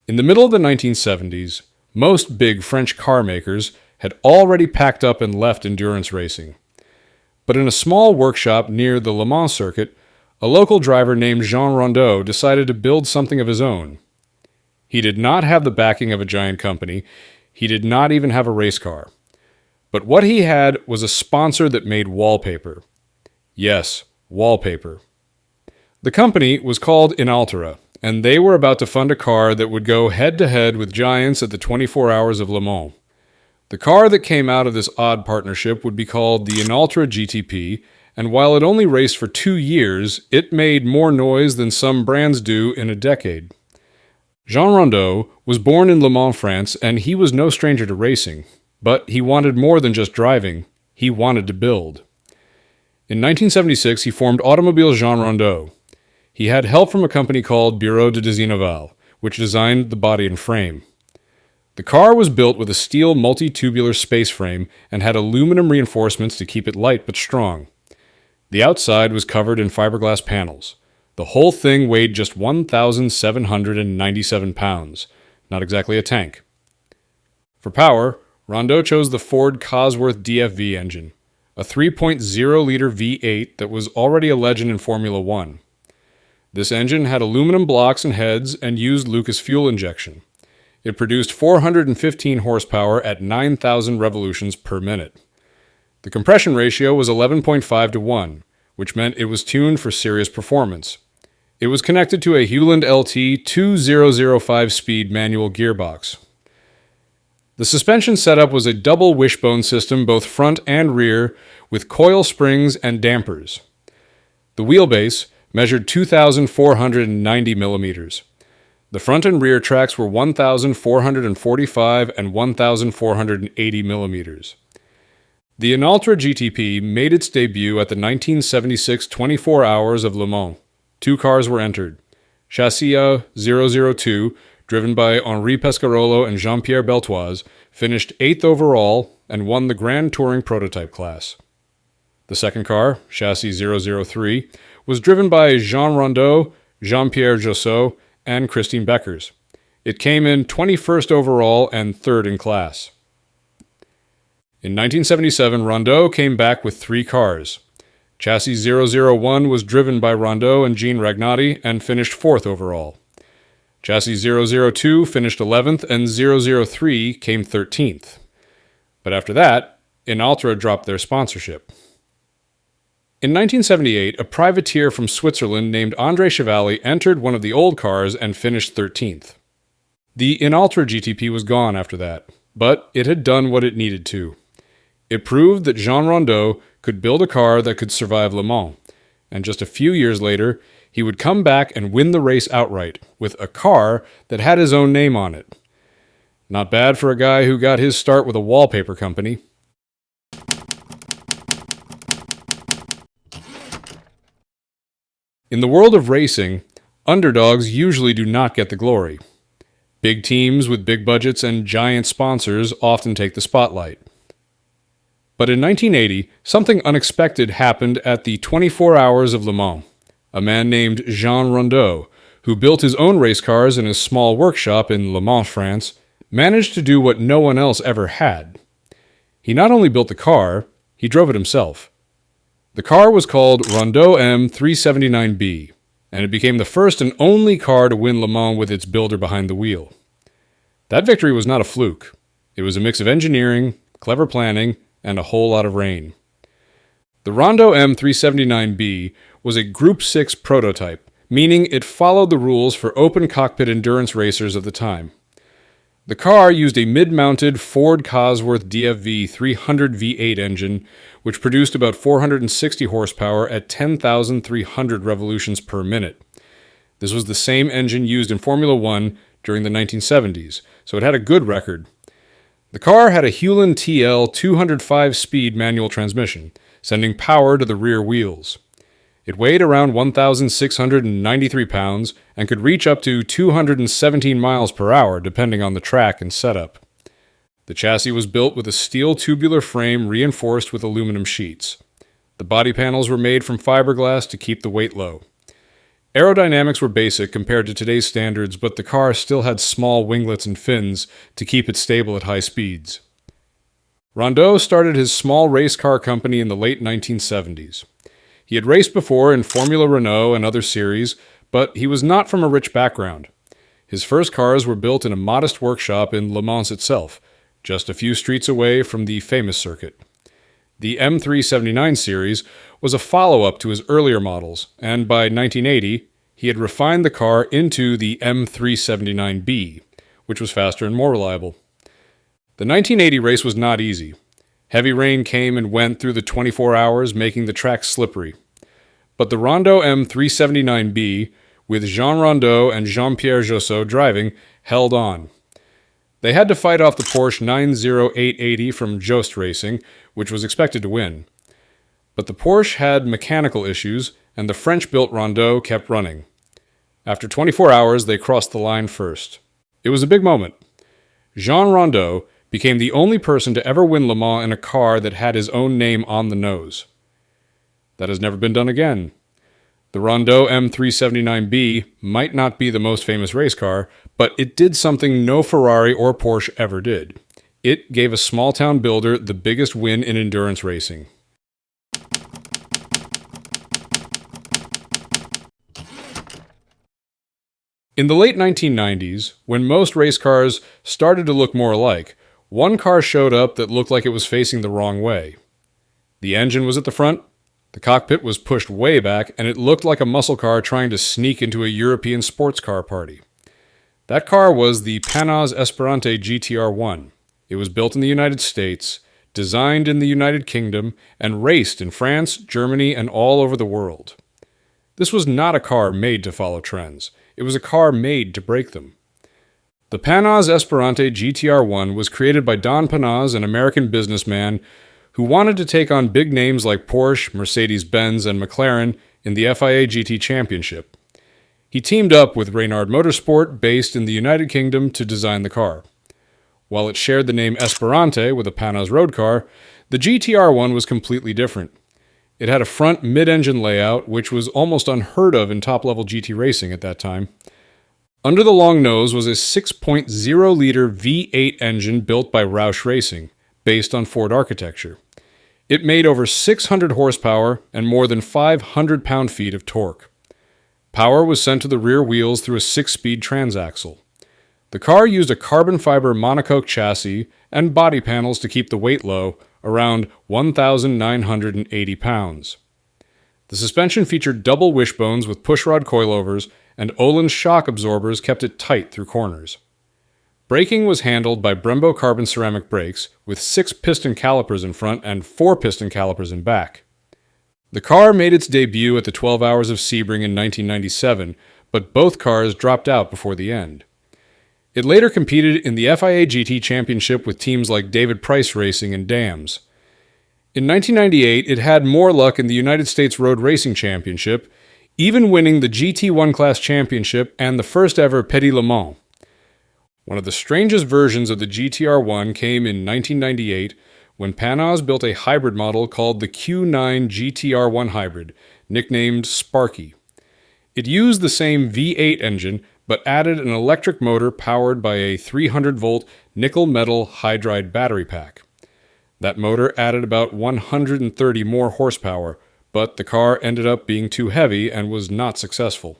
In the middle of the 1970s, most big French car makers had already packed up and left endurance racing. But in a small workshop near the Le Mans circuit, a local driver named Jean Rondeau decided to build something of his own. He did not have the backing of a giant company. He did not even have a race car. But what he had was a sponsor that made wallpaper. Yes, wallpaper. The company was called Inaltera, and they were about to fund a car that would go head-to-head with giants at the 24 Hours of Le Mans. The car that came out of this odd partnership would be called the Inaltéra GTP, and while it only raced for 2 years, it made more noise than some brands do in a decade. Jean Rondeau was born in Le Mans, France, and he was no stranger to racing. But he wanted more than just driving. He wanted to build. In 1976, he formed Automobile Jean Rondeau. He had help from a company called Bureau de Design Naval, which designed the body and frame. The car was built with a steel multi-tubular space frame and had aluminum reinforcements to keep it light but strong. The outside was covered in fiberglass panels. The whole thing weighed just 1,797 pounds. Not exactly a tank. For power, Rondeau chose the Ford-Cosworth DFV engine, a 3.0-liter V8 that was already a legend in Formula One. This engine had aluminum blocks and heads and used Lucas fuel injection. It produced 415 horsepower at 9,000 revolutions per minute. The compression ratio was 11.5 to 1, which meant it was tuned for serious performance. It was connected to a Hewland LT 2005-speed manual gearbox. The suspension setup was a double wishbone system, both front and rear, with coil springs and dampers. The wheelbase measured 2,490 millimeters. The front and rear tracks were 1,445 and 1,480 millimeters. The Inaltéra GTP made its debut at the 1976 24 Hours of Le Mans. 2 cars were entered. Chassis 002, driven by Henri Pescarolo and Jean-Pierre Beltoise, finished 8th overall and won the Grand Touring Prototype class. The second car, Chassis 003, was driven by Jean Rondeau, Jean-Pierre Jousseau, and Christine Beckers. It came in 21st overall and 3rd in class. In 1977, Rondeau came back with 3 cars. Chassis 001 was driven by Rondeau and Jean Ragnati and finished 4th overall. Chassis 002 finished 11th and 003 came 13th. But after that, Inaltera dropped their sponsorship. In 1978, a privateer from Switzerland named André Chevalier entered one of the old cars and finished 13th. The Inaltéra GTP was gone after that, but it had done what it needed to. It proved that Jean Rondeau could build a car that could survive Le Mans, and just a few years later, he would come back and win the race outright with a car that had his own name on it. Not bad for a guy who got his start with a wallpaper company. In the world of racing, underdogs usually do not get the glory. Big teams with big budgets and giant sponsors often take the spotlight. But in 1980, something unexpected happened at the 24 Hours of Le Mans. A man named Jean Rondeau, who built his own race cars in his small workshop in Le Mans, France, managed to do what no one else ever had. He not only built the car, he drove it himself. The car was called Rondeau M379B, and it became the first and only car to win Le Mans with its builder behind the wheel. That victory was not a fluke. It was a mix of engineering, clever planning, and a whole lot of rain. The Rondeau M379B was a Group 6 prototype, meaning it followed the rules for open cockpit endurance racers of the time. The car used a mid-mounted Ford-Cosworth DFV 300 V8 engine, which produced about 460 horsepower at 10,300 revolutions per minute. This was the same engine used in Formula One during the 1970s, so it had a good record. The car had a Hewland TL 205-speed manual transmission, sending power to the rear wheels. It weighed around 1,693 pounds and could reach up to 217 miles per hour depending on the track and setup. The chassis was built with a steel tubular frame reinforced with aluminum sheets. The body panels were made from fiberglass to keep the weight low. Aerodynamics were basic compared to today's standards, but the car still had small winglets and fins to keep it stable at high speeds. Rondeau started his small race car company in the late 1970s. He had raced before in Formula Renault and other series, but he was not from a rich background. His first cars were built in a modest workshop in Le Mans itself, just a few streets away from the famous circuit. The M379 series was a follow-up to his earlier models, and by 1980, he had refined the car into the M379B, which was faster and more reliable. The 1980 race was not easy. Heavy rain came and went through the 24 hours, making the track slippery. But the Rondeau M379B, with Jean Rondeau and Jean-Pierre Jousseau driving, held on. They had to fight off the Porsche 90880 from Jost Racing, which was expected to win. But the Porsche had mechanical issues, and the French-built Rondeau kept running. After 24 hours, they crossed the line first. It was a big moment. Jean Rondeau became the only person to ever win Le Mans in a car that had his own name on the nose. That has never been done again. The Rondeau M379B might not be the most famous race car, but it did something no Ferrari or Porsche ever did. It gave a small-town builder the biggest win in endurance racing. In the late 1990s, when most race cars started to look more alike, one car showed up that looked like it was facing the wrong way. The engine was at the front, the cockpit was pushed way back, and it looked like a muscle car trying to sneak into a European sports car party. That car was the Panoz Esperante GTR1. It was built in the United States, designed in the United Kingdom, and raced in France, Germany, and all over the world. This was not a car made to follow trends. It was a car made to break them. The Panoz Esperante GTR1 was created by Don Panoz, an American businessman who wanted to take on big names like Porsche, Mercedes-Benz, and McLaren in the FIA GT Championship. He teamed up with Reynard Motorsport, based in the United Kingdom, to design the car. While it shared the name Esperante with a Panoz road car, the GTR1 was completely different. It had a front mid-engine layout, which was almost unheard of in top-level GT racing at that time. Under the long nose was a 6.0-liter V8 engine built by Roush Racing, based on Ford architecture. It made over 600 horsepower and more than 500 pound-feet of torque. Power was sent to the rear wheels through a 6-speed transaxle. The car used a carbon fiber monocoque chassis and body panels to keep the weight low, around 1,980 pounds. The suspension featured double wishbones with pushrod coilovers, and Öhlins shock absorbers kept it tight through corners. Braking was handled by Brembo carbon ceramic brakes, with 6 piston calipers in front and 4 piston calipers in back. The car made its debut at the 12 Hours of Sebring in 1997, but both cars dropped out before the end. It later competed in the FIA GT Championship with teams like David Price Racing and Dams. In 1998, it had more luck in the United States Road Racing Championship, even winning the GT1 Class Championship and the first ever Petit Le Mans. One of the strangest versions of the GTR1 came in 1998 when Panoz built a hybrid model called the Q9 GTR1 Hybrid, nicknamed Sparky. It used the same V8 engine, but added an electric motor powered by a 300-volt nickel-metal hydride battery pack. That motor added about 130 more horsepower, but the car ended up being too heavy and was not successful.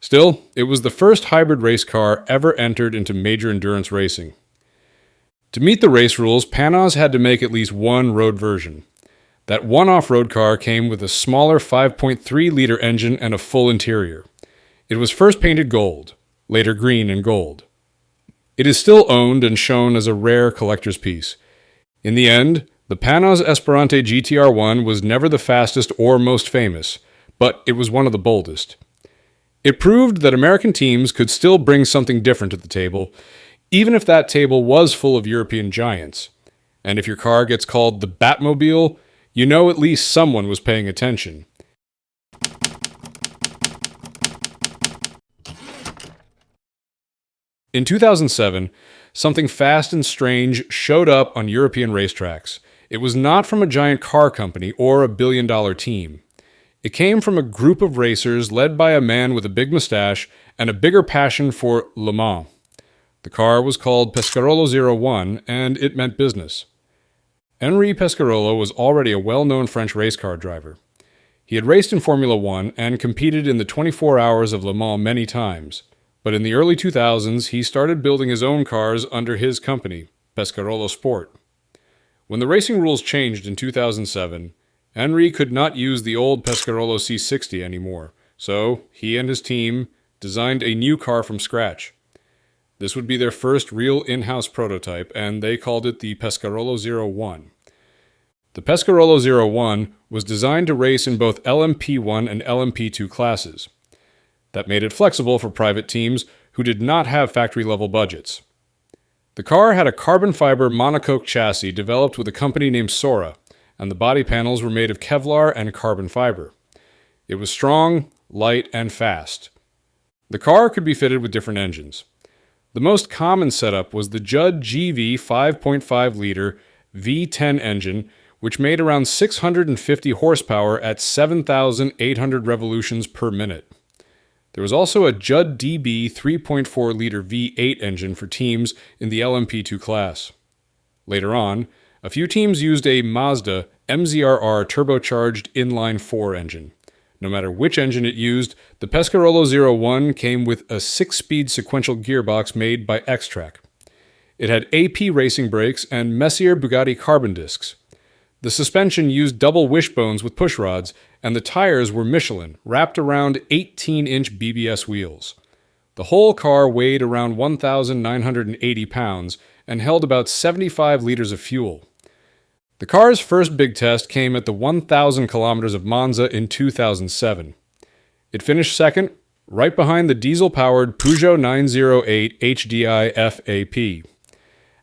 Still, it was the first hybrid race car ever entered into major endurance racing. To meet the race rules, Panoz had to make at least one road version. That one off-road car came with a smaller 5.3-liter engine and a full interior. It was first painted gold, later green and gold. It is still owned and shown as a rare collector's piece. In the end, the Panoz Esperante GTR1 was never the fastest or most famous, but it was one of the boldest. It proved that American teams could still bring something different to the table, even if that table was full of European giants. And if your car gets called the Batmobile, you know at least someone was paying attention. In 2007, something fast and strange showed up on European racetracks. It was not from a giant car company or a billion-dollar team. It came from a group of racers led by a man with a big mustache and a bigger passion for Le Mans. The car was called Pescarolo 01, and it meant business. Henri Pescarolo was already a well-known French race car driver. He had raced in Formula One and competed in the 24 Hours of Le Mans many times, but in the early 2000s he started building his own cars under his company, Pescarolo Sport. When the racing rules changed in 2007, Henri could not use the old Pescarolo C60 anymore, so he and his team designed a new car from scratch. This would be their first real in-house prototype, and they called it the Pescarolo 01. The Pescarolo 01 was designed to race in both LMP1 and LMP2 classes. That made it flexible for private teams who did not have factory-level budgets. The car had a carbon fiber monocoque chassis developed with a company named Sora, and the body panels were made of Kevlar and carbon fiber. It was strong, light, and fast. The car could be fitted with different engines. The most common setup was the Judd GV 5.5-liter V10 engine, which made around 650 horsepower at 7,800 revolutions per minute. There was also a Judd DB 3.4-liter V8 engine for teams in the LMP2 class. Later on, a few teams used a Mazda MZRR turbocharged inline-4 engine. No matter which engine it used, the Pescarolo 01 came with a 6-speed sequential gearbox made by X-Track. It had AP racing brakes and Messier Bugatti carbon discs. The suspension used double wishbones with pushrods, and the tires were Michelin, wrapped around 18-inch BBS wheels. The whole car weighed around 1,980 pounds and held about 75 liters of fuel. The car's first big test came at the 1,000 kilometers of Monza in 2007. It finished second, right behind the diesel-powered Peugeot 908 HDI FAP.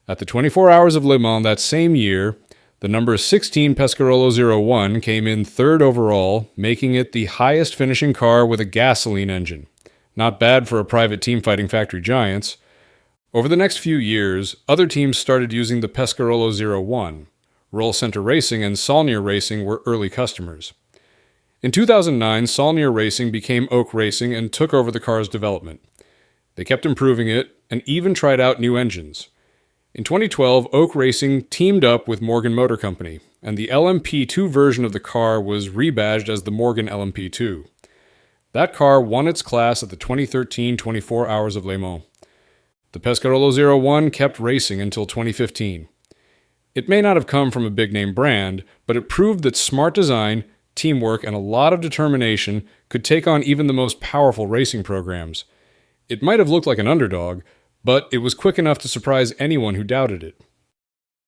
At the 24 Hours of Le Mans that same year, the number 16 Pescarolo 01 came in third overall, making it the highest finishing car with a gasoline engine. Not bad for a private team fighting factory giants. Over the next few years, other teams started using the Pescarolo 01. Roll Center Racing and Saulnier Racing were early customers. In 2009, Saulnier Racing became Oak Racing and took over the car's development. They kept improving it and even tried out new engines. In 2012, Oak Racing teamed up with Morgan Motor Company, and the LMP2 version of the car was rebadged as the Morgan LMP2. That car won its class at the 2013 24 Hours of Le Mans. The Pescarolo 01 kept racing until 2015. It may not have come from a big-name brand, but it proved that smart design, teamwork, and a lot of determination could take on even the most powerful racing programs. It might have looked like an underdog, but it was quick enough to surprise anyone who doubted it.